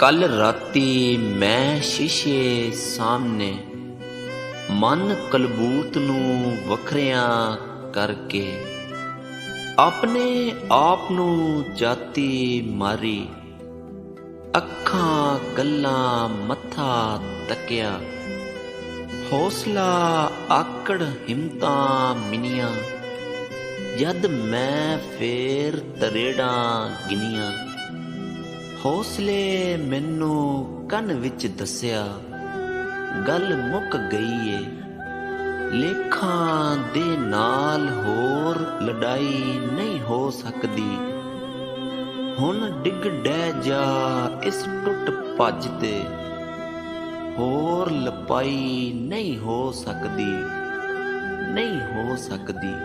कल राती मैं शीशे सामने मन कलबूत नूं वखरियां करके अपने आप नूं जाती मारी। अखां गल्लां मत्था तकिया, हौसला आकड़ हिम्मतां मिनियां। जद मैं फेर तरेड़ां गिनियां, हौसले मैनू कन विच दस्सिया गल मुक गई ए। लेखां दे नाल होर लड़ाई नहीं हो सकदी। हुण डिग डै जा इस टुट भज ते, होर लपाई नहीं हो सकदी, नहीं हो सकदी।